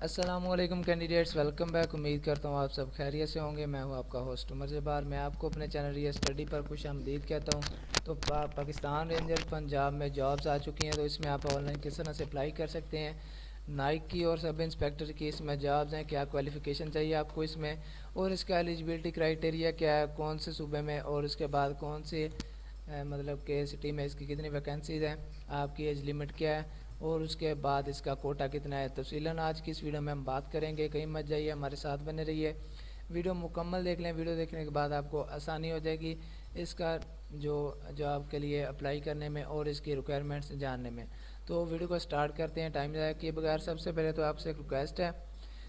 السلام علیکم candidates, welcome back. امید کرتا ہوں آپ سب خیریت سے ہوں گے۔ میں ہوں آپ کا ہوسٹ عمر جبار۔ میں آپ کو اپنے چینل ری اسٹڈی پر خوش آمدید کہتا ہوں۔ تو پاکستان رینجر پنجاب میں جابز آ چکی ہیں، تو اس میں آپ آن لائن کس طرح سے اپلائی کر سکتے ہیں۔ نائک کی اور سب انسپیکٹر کی اس میں جابز ہیں، کیا کوالیفیکیشن چاہیے آپ کو اس میں، اور اس کا ایلیجبلٹی کرائٹیریا کیا ہے، کون سے صوبے میں، اور اس کے بعد کون سے مطلب کہ سٹی میں اس کی کتنی ویکینسیز ہیں، آپ کی ایج لمٹ کیا ہے، اور اس کے بعد اس کا کوٹا کتنا ہے۔ تفصیلاً آج کی اس ویڈیو میں ہم بات کریں گے، کہیں مت جائیے، ہمارے ساتھ بنے رہیے، ویڈیو مکمل دیکھ لیں۔ ویڈیو دیکھنے کے بعد آپ کو آسانی ہو جائے گی اس کا جو جاب کے لیے اپلائی کرنے میں اور اس کی ریکوائرمنٹس جاننے میں۔ تو ویڈیو کو سٹارٹ کرتے ہیں ٹائم ضائع کیے بغیر۔ سب سے پہلے تو آپ سے ایک ریکویسٹ ہے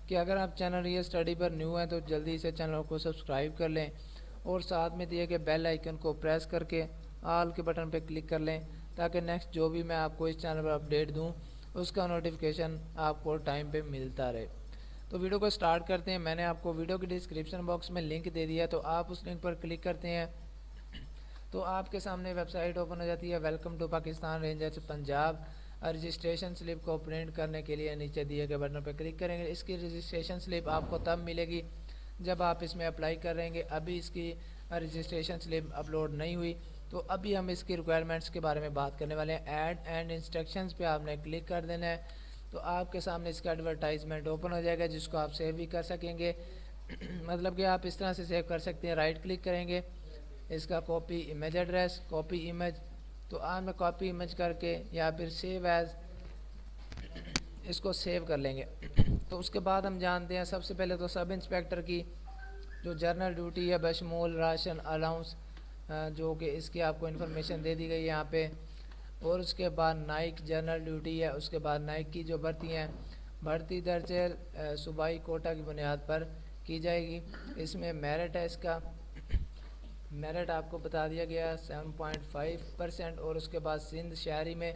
کہ اگر آپ چینل ری اسٹڈی پر نیو ہیں تو جلدی سے چینل کو سبسکرائب کر لیں، اور ساتھ میں دیے گئے بیل آئیکن کو پریس کر کے آل کے بٹن پہ کلک کر لیں، تاکہ نیکسٹ جو بھی میں آپ کو اس چینل پر اپڈیٹ دوں اس کا نوٹیفیکیشن آپ کو ٹائم پہ ملتا رہے۔ تو ویڈیو کو سٹارٹ کرتے ہیں۔ میں نے آپ کو ویڈیو کی ڈسکرپشن باکس میں لنک دے دیا ہے، تو آپ اس لنک پر کلک کرتے ہیں تو آپ کے سامنے ویب سائٹ اوپن ہو جاتی ہے، welcome to Pakistan rangers Punjab. Registration slip کو پرنٹ کرنے کے لیے نیچے دیے گئے بٹن پہ کلک کریں گے۔ اس کی رجسٹریشن سلپ آپ کو تب ملے گی جب آپ اس میں اپلائی کر رہیں گے۔ ابھی اس کی رجسٹریشن سلپ اپلوڈ نہیں ہوئی، تو ابھی ہم اس کی ریکوائرمنٹس کے بارے میں بات کرنے والے ہیں۔ ایڈ اینڈ انسٹرکشنز پہ آپ نے کلک کر دینا ہے، تو آپ کے سامنے اس کا ایڈورٹائزمنٹ اوپن ہو جائے گا، جس کو آپ سیو بھی کر سکیں گے۔ مطلب کہ آپ اس طرح سے سیو کر سکتے ہیں، رائٹ کلک کریں گے، اس کا copy image address, copy image, تو آپ میں کاپی امیج کر کے یا پھر سیو ایز اس کو سیو کر لیں گے۔ تو اس کے بعد ہم جانتے ہیں سب سے پہلے تو سب انسپیکٹر کی جو جرنل ڈیوٹی ہے بشمول راشن الاؤنس، جو کہ اس کی آپ کو انفارمیشن دے دی گئی یہاں پہ، اور اس کے بعد نائک جنرل ڈیوٹی ہے۔ اس کے بعد نائک کی جو بھرتی ہیں، بھرتی درجہ صوبائی کوٹا کی بنیاد پر کی جائے گی۔ اس میں میرٹ ہے، اس کا میرٹ آپ کو بتا دیا گیا 7.5%، اور اس کے بعد سندھ شہری میں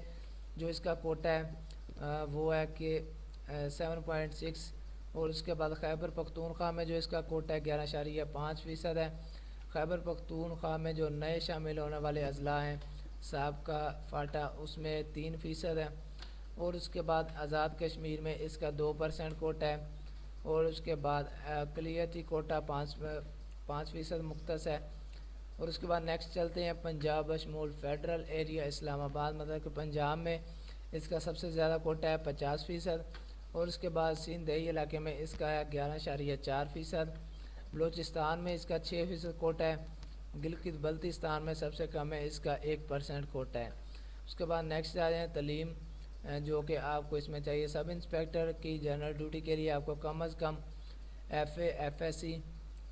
جو اس کا کوٹا ہے وہ ہے کہ 7.6، اور اس کے بعد خیبر پختونخوا میں جو اس کا کوٹا ہے 11.5% ہے۔ خیبر پختونخوا میں جو نئے شامل ہونے والے اضلاع ہیں سابقہ فاٹا، اس میں 3% ہے، اور اس کے بعد آزاد کشمیر میں اس کا 2% کوٹا ہے، اور اس کے بعد اقلیتی کوٹا 5% مختص ہے۔ اور اس کے بعد نیکسٹ چلتے ہیں پنجاب بشمول فیڈرل ایریا اسلام آباد، مطلب کہ پنجاب میں اس کا سب سے زیادہ کوٹا ہے 50%، اور اس کے بعد سندھ دیہی علاقے میں اس کا ہے 11.4%۔ بلوچستان میں اس کا 6% کوٹا ہے۔ گلگت بلتستان میں سب سے کم ہے، اس کا 1% کوٹا ہے۔ اس کے بعد نیکسٹ آ جائیں تعلیم، جو کہ آپ کو اس میں چاہیے سب انسپیکٹر کی جنرل ڈیوٹی کے لیے آپ کو کم از کم ایف ایس سی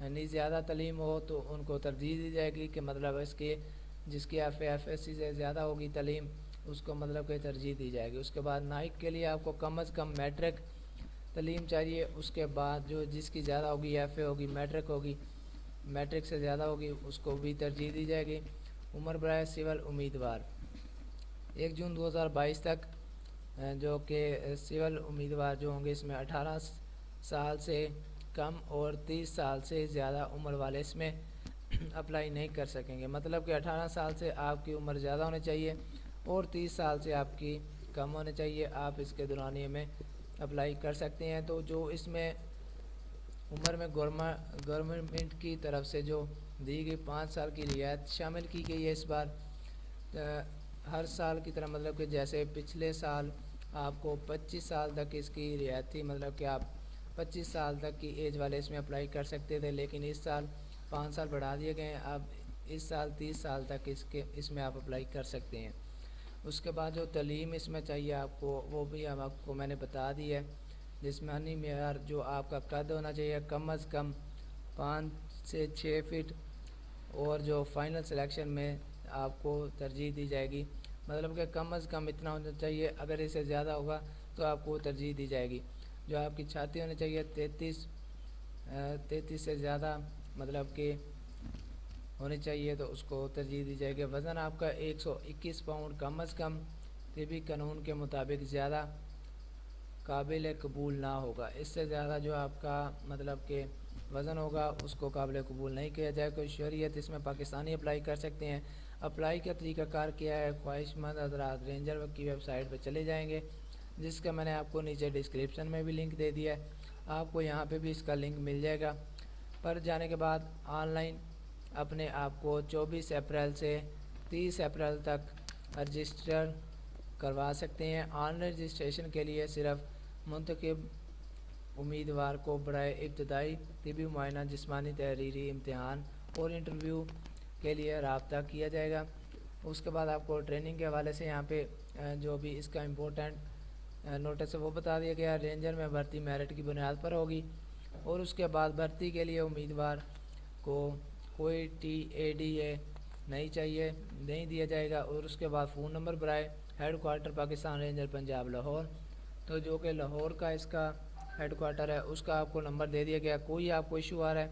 یعنی زیادہ تعلیم ہو تو ان کو ترجیح دی جائے گی، کہ مطلب اس کے جس کی ایف ایس سی سے زیادہ ہوگی تعلیم اس کو مطلب کہ ترجیح دی جائے گی۔ اس کے بعد نائک کے لیے آپ کو کم از کم میٹرک تعلیم چاہیے۔ اس کے بعد جو جس کی زیادہ ہوگی ایف اے ہوگی، میٹرک ہوگی، میٹرک سے زیادہ ہوگی اس کو بھی ترجیح دی جائے گی۔ عمر برائے سول امیدوار 1 جون 2022 تک، جو کہ سول امیدوار جو ہوں گے اس میں 18 سال سے کم اور 30 سال سے زیادہ عمر والے اس میں اپلائی نہیں کر سکیں گے۔ مطلب کہ 18 سال سے آپ کی عمر زیادہ ہونی چاہیے اور 30 سال سے آپ کی کم ہونے چاہیے، آپ اس کے دورانیے میں اپلائی کر سکتے ہیں۔ تو جو اس میں عمر میں گورنمنٹ کی طرف سے جو دی گئی 5 سال کی رعایت شامل کی گئی ہے اس بار، ہر سال کی طرح، مطلب کہ جیسے پچھلے سال آپ کو 25 سال تک اس کی رعایت تھی، مطلب کہ آپ 25 سال تک کی ایج والے اس میں اپلائی کر سکتے تھے، لیکن اس سال 5 سال بڑھا دیے گئے ہیں، اب اس سال 30 سال تک اس میں آپ اپلائی کر سکتے ہیں۔ اس کے بعد جو تعلیم اس میں چاہیے آپ کو وہ بھی ہم آپ کو میں نے بتا دی ہے۔ جسمانی معیار جو آپ کا قد ہونا چاہیے کم از کم 5 سے 6 فٹ، اور جو فائنل سلیکشن میں آپ کو ترجیح دی جائے گی، مطلب کہ کم از کم اتنا ہونا چاہیے، اگر اس سے زیادہ ہوگا تو آپ کو ترجیح دی جائے گی۔ جو آپ کی چھاتی ہونی چاہیے 33 سے زیادہ مطلب کہ ہونی چاہیے، تو اس کو ترجیح دی جائے گی۔ وزن آپ کا 121 پاؤنڈ کم از کم طبی قانون کے مطابق زیادہ قابل قبول نہ ہوگا۔ اس سے زیادہ جو آپ کا مطلب کہ وزن ہوگا اس کو قابل قبول نہیں کیا جائے گا۔ شہریت اس میں پاکستانی اپلائی کر سکتے ہیں۔ اپلائی کا طریقہ کار کیا ہے؟ خواہش مند حضرات رینجر کی ویب سائٹ پہ چلے جائیں گے، جس کا میں نے آپ کو نیچے ڈسکرپشن میں بھی لنک دے دیا ہے، آپ کو یہاں پہ بھی اس کا لنک مل جائے گا۔ پر جانے کے بعد آن لائن اپنے آپ کو 24 اپریل سے 30 اپریل تک رجسٹر کروا سکتے ہیں۔ آن لائن رجسٹریشن کے لیے صرف منتخب امیدوار کو برائے ابتدائی طبی معائنہ، جسمانی تحریری امتحان اور انٹرویو کے لیے رابطہ کیا جائے گا۔ اس کے بعد آپ کو ٹریننگ کے حوالے سے یہاں پہ جو بھی اس کا امپورٹنٹ نوٹس ہے وہ بتا دیا گیا۔ رینجر میں بھرتی میرٹ کی بنیاد پر ہوگی، اور اس کے بعد بھرتی کے لیے امیدوار کو کوئی TADA نہیں دیا جائے گا۔ اور اس کے بعد فون نمبر برائے head quarter Pakistan ranger Punjab Lahore, تو جو کہ لاہور کا اس کا ہیڈ کوارٹر ہے، اس کا آپ کو نمبر دے دیا گیا۔ کوئی آپ کو ایشو آ رہا ہے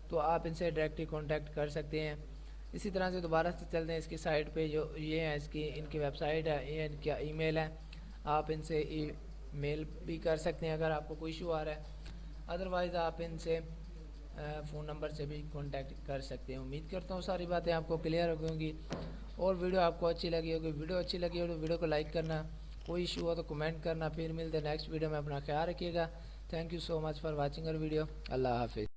تو آپ ان سے ڈائریکٹلی کانٹیکٹ کر سکتے ہیں۔ اسی طرح سے دوبارہ سے چلتے ہیں اس کی سائٹ پہ، جو یہ ہے ان کی ویب سائٹ ہے، یہ ان کا ای میل ہے، آپ ان سے ای میل بھی کر سکتے ہیں اگر آپ کو کوئی ایشو آ رہا ہے۔ ادروائز آپ ان سے فون نمبر سے بھی کانٹیکٹ کر سکتے ہیں۔ امید کرتا ہوں ساری باتیں آپ کو کلیئر ہو گئی ہوں گی، اور ویڈیو آپ کو اچھی لگی ہوگی۔ ویڈیو اچھی لگی ہو تو ویڈیو کو لائک کرنا، کوئی ایشو ہو تو کمنٹ کرنا۔ پھر ملتے ہیں نیکسٹ ویڈیو میں، اپنا خیال رکھیے گا۔ Thank you so much for watching اور ویڈیو۔ اللہ حافظ۔